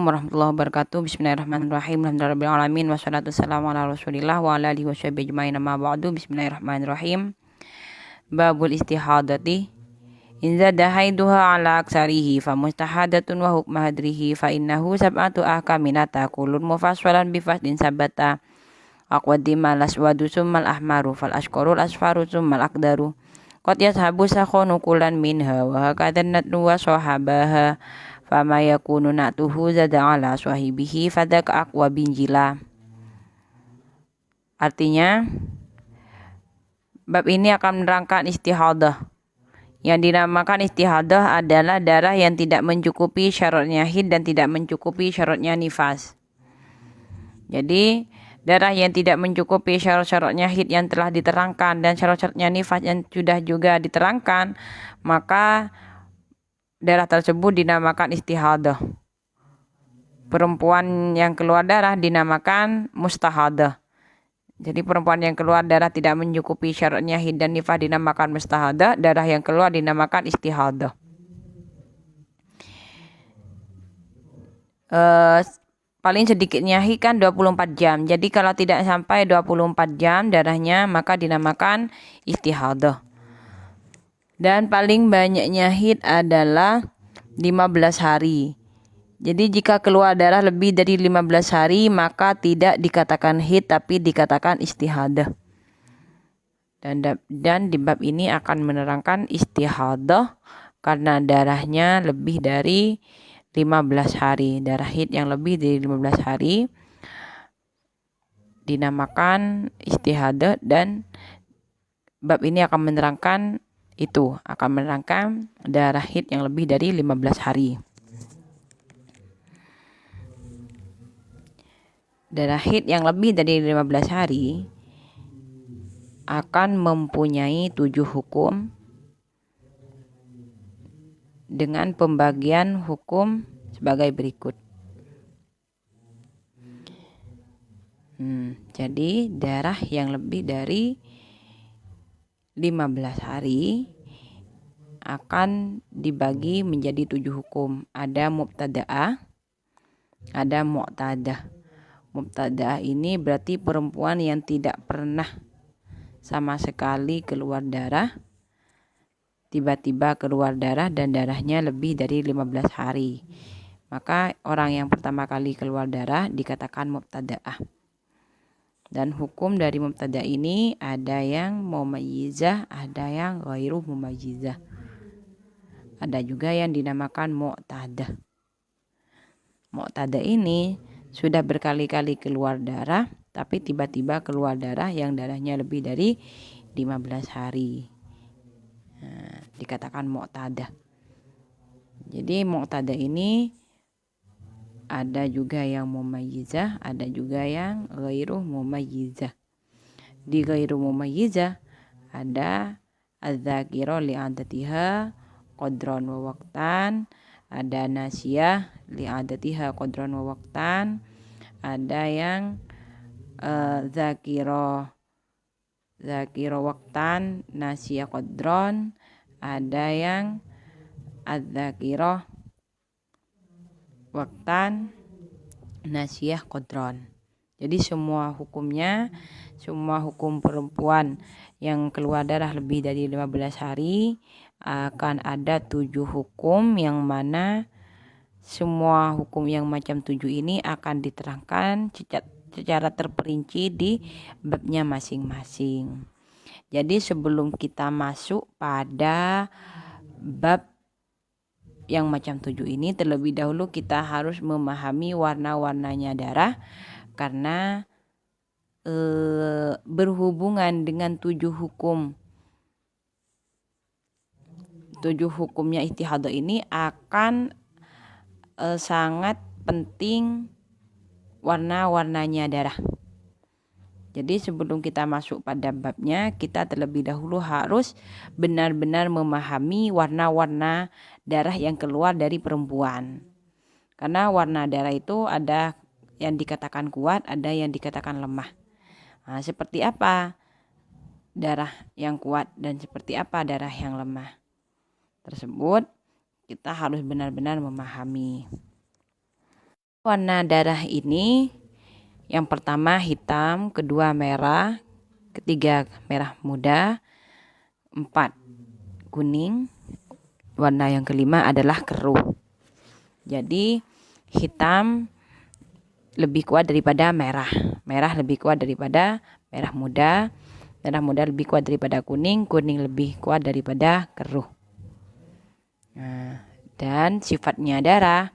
warahmatullahi wabarakatuh. Bismillahirrahmanirrahim. Alhamdulillahirabbil wassalatu wassalamu ala Rasulillah wa ala alihi washabihi ajmain. Amma ba'du. Bismillahirrahmanirrahim. Babul istihadati. In zada haiduha ala aksarihi fa mustahadatun wa hukma hadrihi fa innahu sab'atu ahkaminata kulun mufassalan bifasdin sabata aqwadima laswadu summal ahmaru fal ashqarul asfaru summal aqdaru qad yashabu sakhonu kulan minha wa hakadan natnu wa sahabaha fama yakunu natuhu zada ala swahibihi fadaka aqwa binjila. Artinya, bab ini akan menerangkan istihadah. Yang dinamakan istihadah adalah darah yang tidak mencukupi syaratnya haid dan tidak mencukupi syaratnya nifas. Jadi, darah yang tidak mencukupi syarat-syaratnya haid yang telah diterangkan dan syarat-syaratnya nifas yang sudah juga diterangkan, maka darah tersebut dinamakan istihadah. Perempuan yang keluar darah dinamakan mustahadah. Jadi perempuan yang keluar darah tidak mencukupi syaratnya haid dan nifas dinamakan mustahadah. Darah yang keluar dinamakan istihadah. Paling sedikitnya haid kan 24 jam. Jadi kalau tidak sampai 24 jam darahnya maka dinamakan istihadah. Dan paling banyaknya haid adalah 15 hari. Jadi jika keluar darah lebih dari 15 hari maka tidak dikatakan haid tapi dikatakan istihadah. Dan di bab ini akan menerangkan istihadah karena darahnya lebih dari 15 hari. Darah haid yang lebih dari 15 hari dinamakan istihadah dan bab ini akan menerangkan akan menerangkan darah haid yang lebih dari 15 hari. Darah haid yang lebih dari 15 hari akan mempunyai 7 hukum dengan pembagian hukum sebagai berikut. Jadi darah yang lebih dari 15 hari akan dibagi menjadi 7 hukum. Ada mubtada'ah, ada mu'tadah. Mubtada'ah ini berarti perempuan yang tidak pernah sama sekali keluar darah, tiba-tiba keluar darah dan darahnya lebih dari 15 hari. Maka orang yang pertama kali keluar darah dikatakan mubtada'ah. Dan hukum dari mubtada ini ada yang mumayyizah, ada yang ghairu mumayyizah. Ada juga yang dinamakan mu'tadah. Mu'tadah ini sudah berkali-kali keluar darah, tapi tiba-tiba keluar darah yang darahnya lebih dari 15 hari. Dikatakan mu'tadah. Jadi mu'tadah ini ada juga yang mumayyizah, ada juga yang ghairu mumayyizah. Di ghairu mumayyizah ada az-zakirah li'adatiha qadran wa waqtan, ada nasiyah li'adatiha qadran wa waqtan, ada yang zakirah waqtan nasiyah qadran, ada yang az-zakirah waqtan nasiyah qadran. Jadi semua hukumnya, semua hukum perempuan yang keluar darah lebih dari 15 hari akan ada 7 hukum yang mana semua hukum yang macam 7 ini akan diterangkan secara terperinci di babnya masing-masing. Jadi sebelum kita masuk pada bab yang macam 7 ini, terlebih dahulu kita harus memahami warna-warnanya darah karena berhubungan dengan 7 hukum. 7 hukumnya istihadah ini akan sangat penting warna-warnanya darah. Jadi sebelum kita masuk pada babnya, kita terlebih dahulu harus benar-benar memahami warna-warna darah yang keluar dari perempuan. Karena warna darah itu ada yang dikatakan kuat, ada yang dikatakan lemah. Nah, seperti apa darah yang kuat dan seperti apa darah yang lemah tersebut, kita harus benar-benar memahami. Warna darah ini yang pertama hitam, kedua merah, ketiga merah muda, 4 kuning, warna yang kelima adalah keruh. Jadi hitam lebih kuat daripada merah, merah lebih kuat daripada merah muda lebih kuat daripada kuning, kuning lebih kuat daripada keruh. Nah, dan sifatnya darah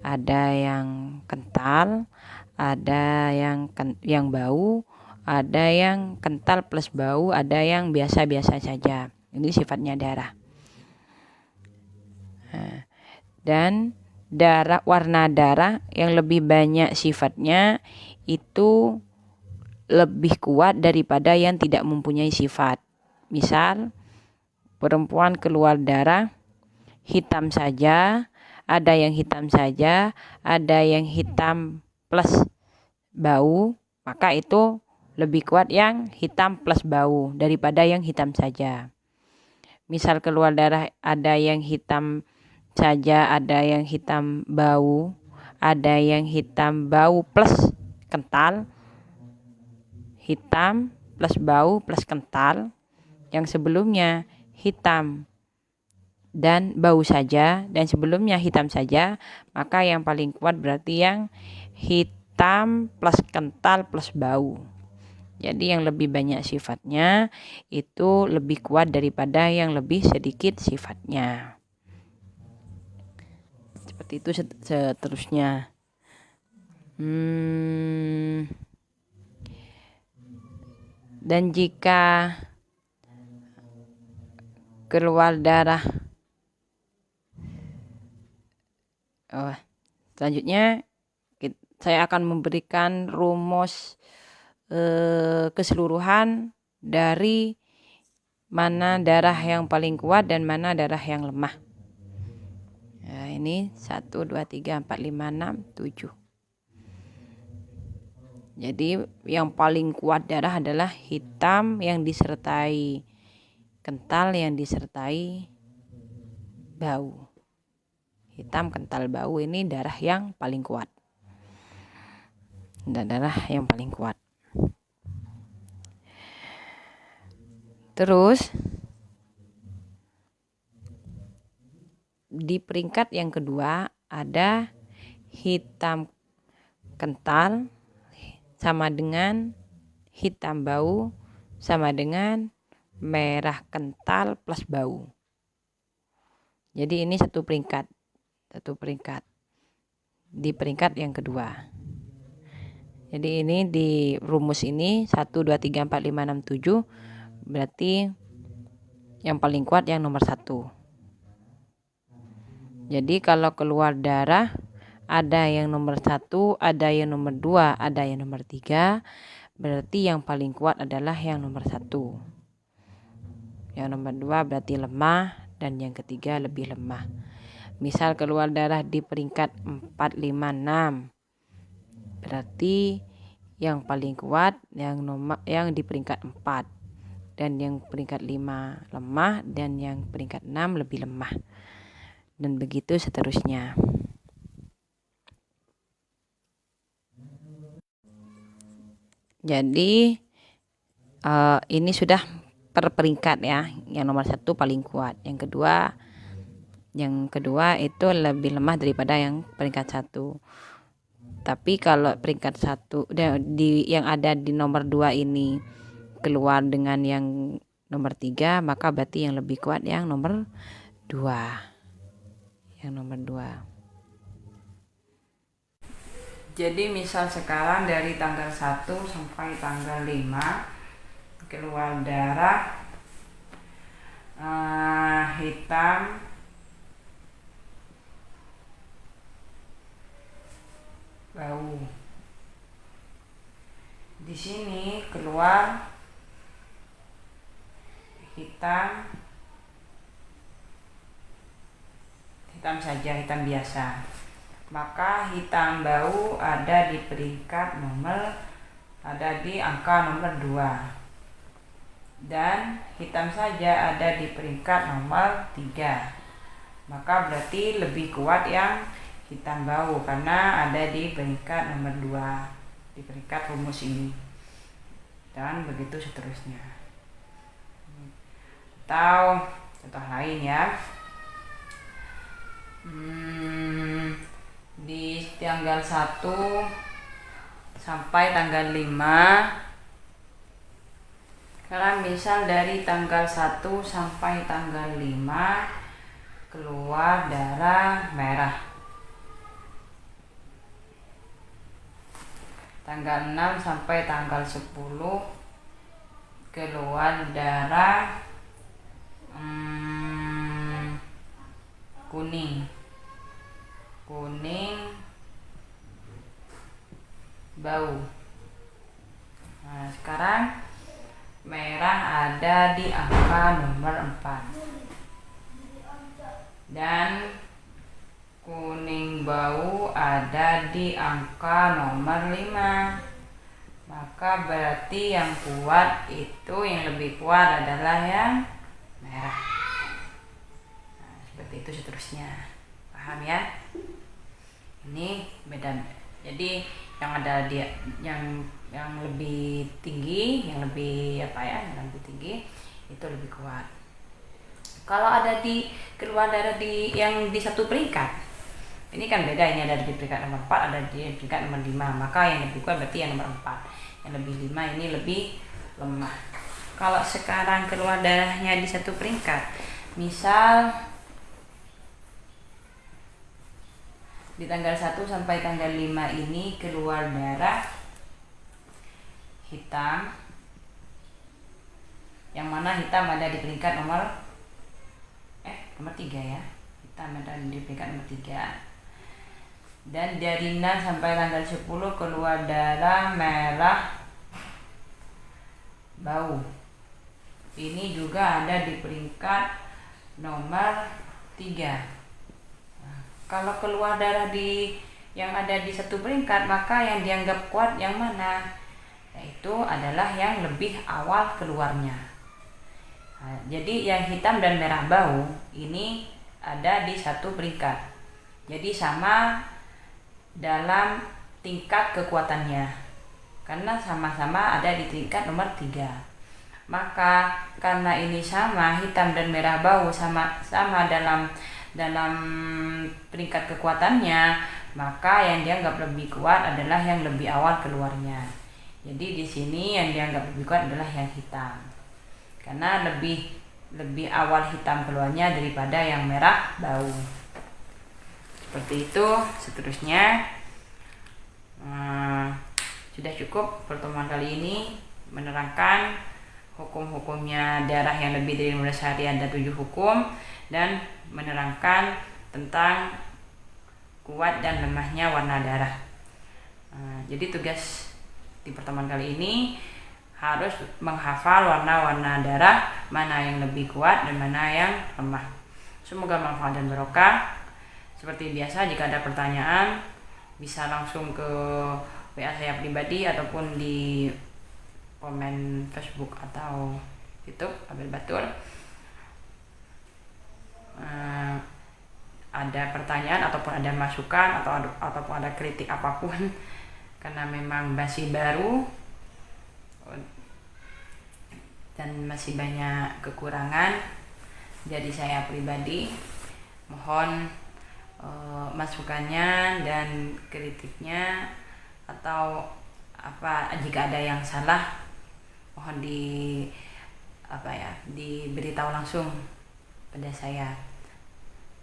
ada yang kental, ada yang bau, ada yang kental plus bau, ada yang biasa-biasa saja. Ini sifatnya darah. Nah, dan warna darah yang lebih banyak sifatnya itu lebih kuat daripada yang tidak mempunyai sifat. Misal, perempuan keluar darah hitam saja, ada yang hitam saja, ada yang hitam plus bau, maka itu lebih kuat yang hitam plus bau daripada yang hitam saja. Misal keluar darah ada yang hitam saja, ada yang hitam bau, ada yang hitam bau plus kental, hitam plus bau plus kental, yang sebelumnya hitam dan bau saja, dan sebelumnya hitam saja, maka yang paling kuat berarti yang hitam plus kental plus bau. Jadi yang lebih banyak sifatnya itu lebih kuat daripada yang lebih sedikit sifatnya. Seperti itu seterusnya. Dan jika keluar darah selanjutnya saya akan memberikan rumus keseluruhan dari mana darah yang paling kuat dan mana darah yang lemah. Nah, ini 1, 2, 3, 4, 5, 6, 7. Jadi yang paling kuat darah adalah hitam yang disertai kental yang disertai bau. Hitam, kental, bau ini darah yang paling kuat. Darah yang paling kuat. Terus di peringkat yang kedua ada hitam kental sama dengan hitam bau sama dengan merah kental plus bau. Jadi ini satu peringkat di peringkat yang kedua. Jadi ini di rumus ini 1, 2, 3, 4, 5, 6, 7 berarti yang paling kuat yang nomor 1. Jadi kalau keluar darah ada yang nomor 1, ada yang nomor 2, ada yang nomor 3, berarti yang paling kuat adalah yang nomor 1. Yang nomor 2 berarti lemah dan yang ketiga lebih lemah. Misal keluar darah di peringkat 4, 5, 6. Berarti yang paling kuat yang di peringkat 4. Dan yang peringkat 5 lemah dan yang peringkat 6 lebih lemah. Dan begitu seterusnya. Jadi ini sudah per peringkat ya. Yang nomor 1 paling kuat. Yang kedua itu lebih lemah daripada yang peringkat 1. Tapi kalau peringkat 1 yang ada di nomor 2 ini keluar dengan yang nomor 3, maka berarti yang lebih kuat yang nomor 2. Yang nomor 2. Jadi misal sekarang dari tanggal 1 sampai tanggal 5 keluar darah hitam, bau. Di sini keluar hitam saja, hitam biasa. Maka hitam bau ada di peringkat ada di angka nomor 2. Dan hitam saja ada di peringkat nomor 3. Maka berarti lebih kuat yang hitam bau karena ada di peringkat nomor 2 di peringkat rumus ini, dan begitu seterusnya. Atau contoh lain ya, di tanggal 1 sampai tanggal 5. Kalau misal dari tanggal 1 sampai tanggal 5 keluar darah merah. Tanggal 6 sampai tanggal 10 keluar darah kuning bau. Nah, sekarang merah ada di angka nomor 4 dan kuning bau ada di angka nomor 5. Maka berarti yang kuat itu, yang lebih kuat adalah yang merah. Nah, seperti itu seterusnya. Paham ya? Ini beda. Jadi yang ada di yang lebih tinggi, yang lebih tinggi itu lebih kuat. Kalau ada keluar darah yang di satu peringkat, ini kan beda, ini ada di peringkat nomor 4, ada di peringkat nomor 5, maka yang lebih kuat berarti yang nomor 4. Yang lebih 5 ini lebih lemah. Kalau sekarang keluar darahnya di satu peringkat, misal di tanggal 1 sampai tanggal 5 ini keluar darah hitam, yang mana hitam ada di peringkat nomor 3 ya. Hitam ada di peringkat nomor 3. Dan dari 6 sampai tanggal 10 keluar darah merah bau. Ini juga ada di peringkat nomor 3. Kalau keluar darah yang ada di satu peringkat, maka yang dianggap kuat yang mana? Yaitu adalah yang lebih awal keluarnya. Nah, jadi yang hitam dan merah bau ini ada di satu peringkat. Jadi sama dalam tingkat kekuatannya, karena sama-sama ada di tingkat nomor 3. Maka karena ini sama, hitam dan merah bau sama dalam peringkat kekuatannya, maka yang dianggap lebih kuat adalah yang lebih awal keluarnya. Jadi di sini yang dianggap lebih kuat adalah yang hitam, karena lebih awal hitam keluarnya daripada yang merah bau. Seperti itu seterusnya. Sudah cukup pertemuan kali ini menerangkan hukum-hukumnya darah yang lebih dari 15 hari, ada 7 hukum, dan menerangkan tentang kuat dan lemahnya warna darah. Jadi tugas di pertemuan kali ini harus menghafal warna-warna darah, mana yang lebih kuat dan mana yang lemah. Semoga manfaat dan barokah. Seperti biasa, jika ada pertanyaan bisa langsung ke WA saya pribadi ataupun di komen Facebook atau YouTube Abel Batul. Ada pertanyaan ataupun ada masukan ataupun ada kritik apapun, karena memang masih baru dan masih banyak kekurangan, jadi saya pribadi mohon masukannya dan kritiknya, atau jika ada yang salah mohon diberitahu langsung pada saya,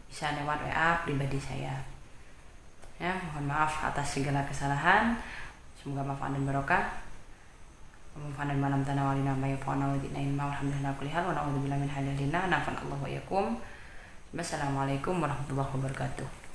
bisa lewat WA pribadi saya. Ya, mohon maaf atas segala kesalahan. Semoga manfaat dan barokah. Manfaat dan malam tanawalina mayafa'na wa dina ilma walhamdulillah kulli hal wa na'udzubillahi min halilina nafa'allahu wa yakum. Wassalamualaikum warahmatullahi wabarakatuh.